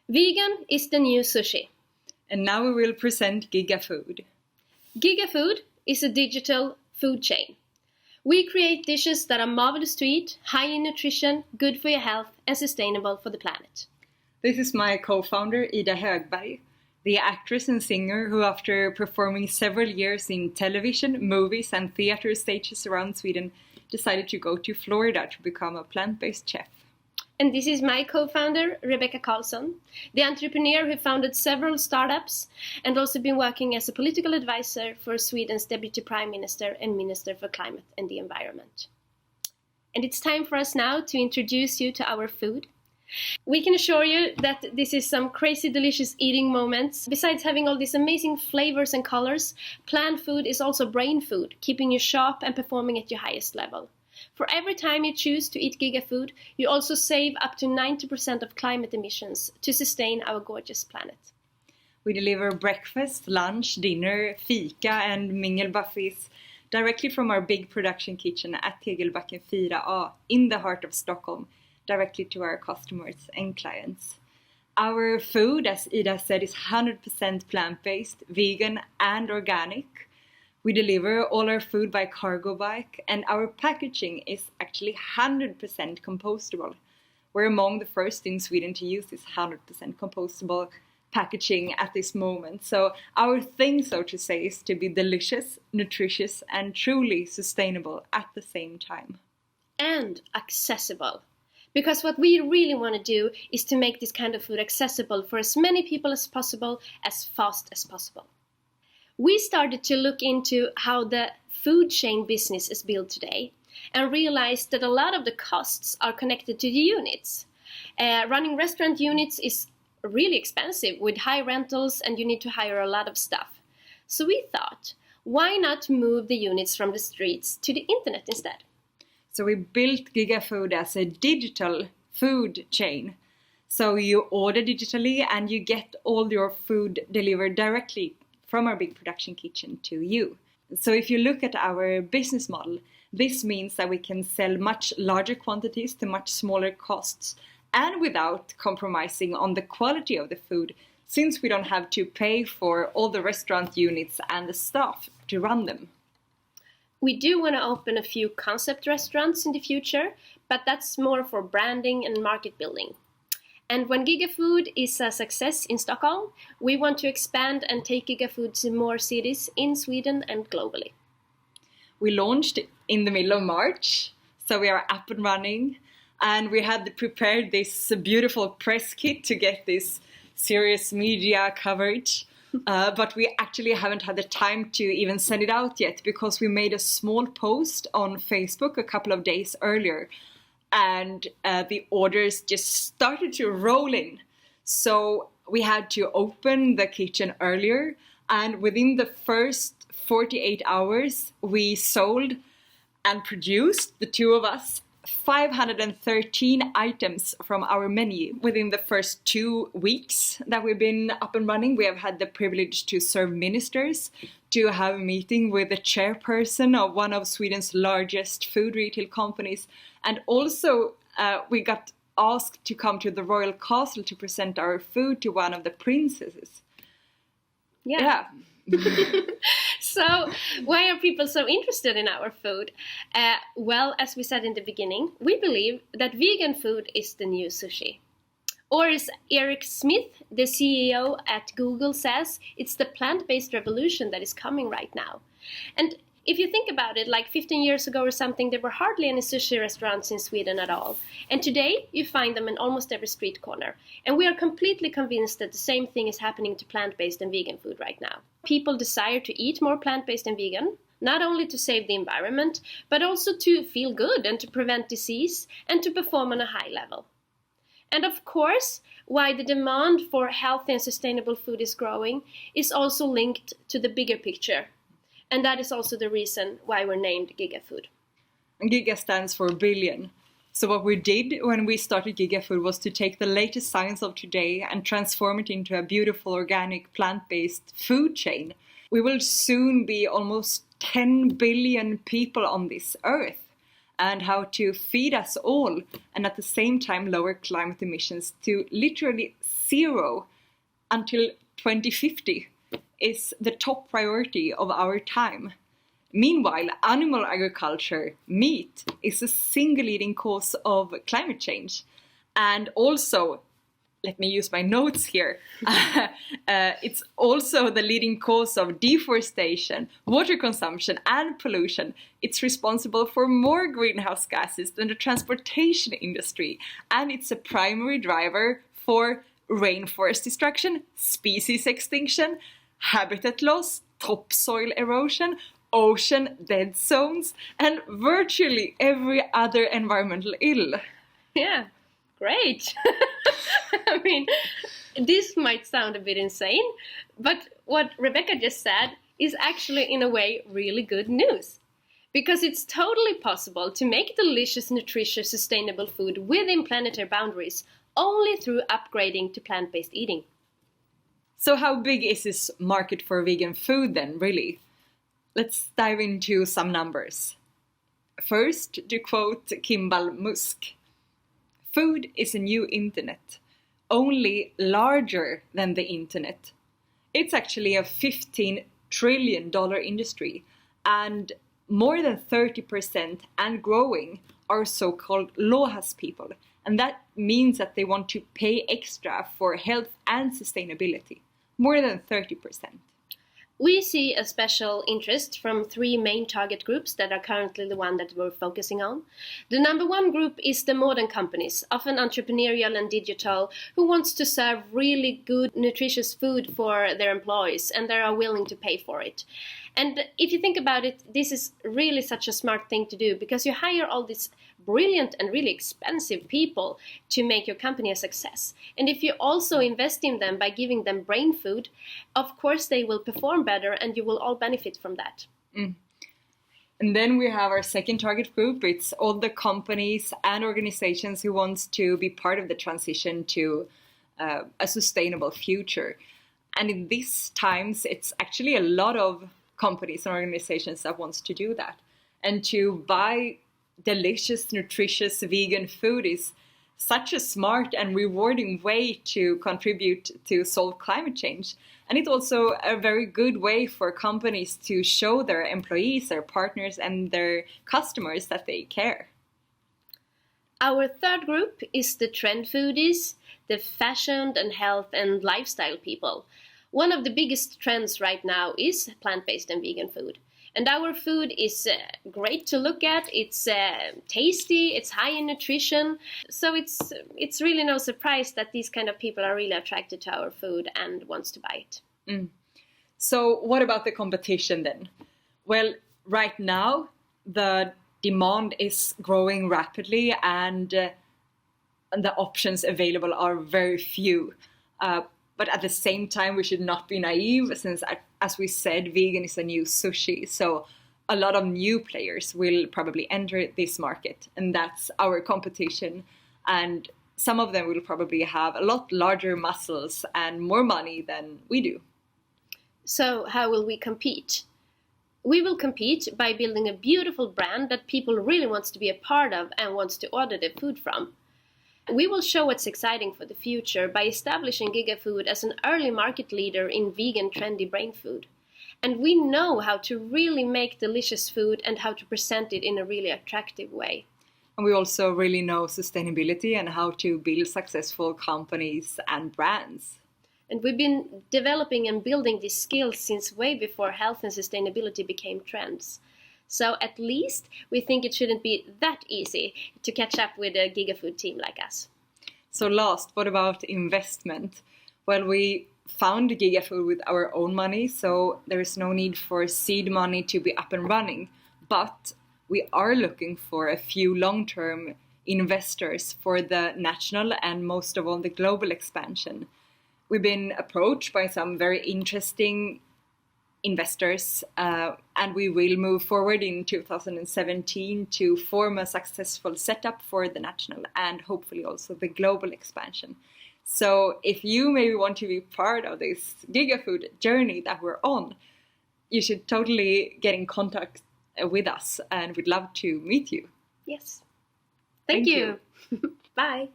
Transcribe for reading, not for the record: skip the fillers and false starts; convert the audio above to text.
Vegan is the new sushi. And now we will present Gigafood. Gigafood is a digital food chain. We create dishes that are marvelous to eat, high in nutrition, good for your health, and sustainable for the planet. This is my co-founder Ida Högberg, the actress and singer who, after performing several years in television, movies, and theater stages around Sweden, decided to go to Florida to become a plant-based chef. And this is my co-founder, Rebecca Karlsson, the entrepreneur who founded several startups and also been working as a political advisor for Sweden's Deputy Prime Minister and Minister for Climate and the Environment. And it's time for us now to introduce you to our food. We can assure you that this is some crazy delicious eating moments. Besides having all these amazing flavors and colors, plant food is also brain food, keeping you sharp and performing at your highest level. For every time you choose to eat Gigafood, you also save up to 90% of climate emissions to sustain our gorgeous planet. We deliver breakfast, lunch, dinner, fika and mingle buffets directly from our big production kitchen at Tegelbacken 4A in the heart of Stockholm, directly to our customers and clients. Our food, as Ida said, is 100% plant-based, vegan and organic. We deliver all our food by cargo bike, and our packaging is actually 100% compostable. We're among the first in Sweden to use this 100% compostable packaging at this moment. So our thing, so to say, is to be delicious, nutritious, and truly sustainable at the same time. And accessible. Because what we really want to do is to make this kind of food accessible for as many people as possible, as fast as possible. We started to look into how the food chain business is built today and realized that a lot of the costs are connected to the units. Running restaurant units is really expensive with high rentals and you need to hire a lot of staff. So we thought, why not move the units from the streets to the internet instead? So we built Gigafood as a digital food chain. So you order digitally and you get all your food delivered directly from our big production kitchen to you. So if you look at our business model, this means that we can sell much larger quantities to much smaller costs and without compromising on the quality of the food, since we don't have to pay for all the restaurant units and the staff to run them. We do want to open a few concept restaurants in the future, but that's more for branding and market building. And when Gigafood is a success in Stockholm, we want to expand and take Gigafood to more cities in Sweden and globally. We launched in the middle of March, so we are up and running. And we had prepared this beautiful press kit to get this serious media coverage. But we actually haven't had the time to even send it out yet because we made a small post on Facebook a couple of days earlier. And the orders just started to roll in. So we had to open the kitchen earlier. And within the first 48 hours, we sold and produced, the two of us, 513 items from our menu. Within the first 2 weeks that we've been up and running, we have had the privilege to serve ministers, to have a meeting with the chairperson of one of Sweden's largest food retail companies, and also we got asked to come to the royal castle to present our food to one of the princesses. Yeah. So, why are people so interested in our food? Well, as we said in the beginning, we believe that vegan food is the new sushi. Or as Eric Smith, the CEO at Google, says, it's the plant-based revolution that is coming right now. And if you think about it, like 15 years ago or something, there were hardly any sushi restaurants in Sweden at all. And today, you find them in almost every street corner. And we are completely convinced that the same thing is happening to plant-based and vegan food right now. People desire to eat more plant-based and vegan, not only to save the environment, but also to feel good and to prevent disease and to perform on a high level. And of course, why the demand for healthy and sustainable food is growing is also linked to the bigger picture. And that is also the reason why we're named Gigafood. And Giga stands for billion. So what we did when we started Gigafood was to take the latest science of today and transform it into a beautiful, organic, plant-based food chain. We will soon be almost 10 billion people on this earth, and how to feed us all and at the same time lower climate emissions to literally zero until 2050 is the top priority of our time. Meanwhile, animal agriculture, meat, is the single leading cause of climate change. And also, let me use my notes here, it's also the leading cause of deforestation, water consumption and pollution. It's responsible for more greenhouse gases than the transportation industry, and it's a primary driver for rainforest destruction, species extinction, habitat loss, topsoil erosion, ocean dead zones, and virtually every other environmental ill. Yeah, great. I mean, this might sound a bit insane, but what Rebecca just said is actually, in a way, really good news. Because it's totally possible to make delicious, nutritious, sustainable food within planetary boundaries only through upgrading to plant-based eating. So how big is this market for vegan food then, really? Let's dive into some numbers. First, to quote Kimball Musk, food is a new internet, only larger than the internet. It's actually a $15 trillion industry, and more than 30% and growing are so-called LOHAS people. And that means that they want to pay extra for health and sustainability. More than 30%. We see a special interest from three main target groups that are currently the one that we're focusing on. The number one group is the modern companies, often entrepreneurial and digital, who wants to serve really good, nutritious food for their employees, and they are willing to pay for it. And if you think about it, this is really such a smart thing to do, because you hire all these brilliant and really expensive people to make your company a success. And if you also invest in them by giving them brain food, of course they will perform better and you will all benefit from that. And then we have our second target group. It's all the companies and organizations who wants to be part of the transition to a sustainable future. And in these times, it's actually a lot of companies and organizations that wants to do that. And to buy delicious, nutritious vegan food is such a smart and rewarding way to contribute to solve climate change. And it's also a very good way for companies to show their employees, their partners, and their customers that they care. Our third group is the trend foodies, the fashion and health and lifestyle people. One of the biggest trends right now is plant-based and vegan food. And our food is great to look at, it's tasty, it's high in nutrition. So it's really no surprise that these kind of people are really attracted to our food and wants to buy it. So what about the competition then? Well, right now the demand is growing rapidly and the options available are very few. But at the same time, we should not be naive, since, as we said, vegan is a new sushi. So a lot of new players will probably enter this market, and that's our competition. And some of them will probably have a lot larger muscles and more money than we do. So how will we compete? We will compete by building a beautiful brand that people really want to be a part of and wants to order their food from. We will show what's exciting for the future by establishing Gigafood as an early market leader in vegan trendy brain food. And we know how to really make delicious food and how to present it in a really attractive way. And we also really know sustainability and how to build successful companies and brands. And we've been developing and building these skills since way before health and sustainability became trends. So at least we think it shouldn't be that easy to catch up with a Gigafood team like us. So last, what about investment? Well, we found Gigafood with our own money, so there is no need for seed money to be up and running. But we are looking for a few long-term investors for the national and most of all the global expansion. We've been approached by some very interesting investors, and we will move forward in 2017 to form a successful setup for the national and hopefully also the global expansion. So if you maybe want to be part of this Gigafood journey that we're on, you should totally get in contact with us, and we'd love to meet you. Yes. Thank you. Bye.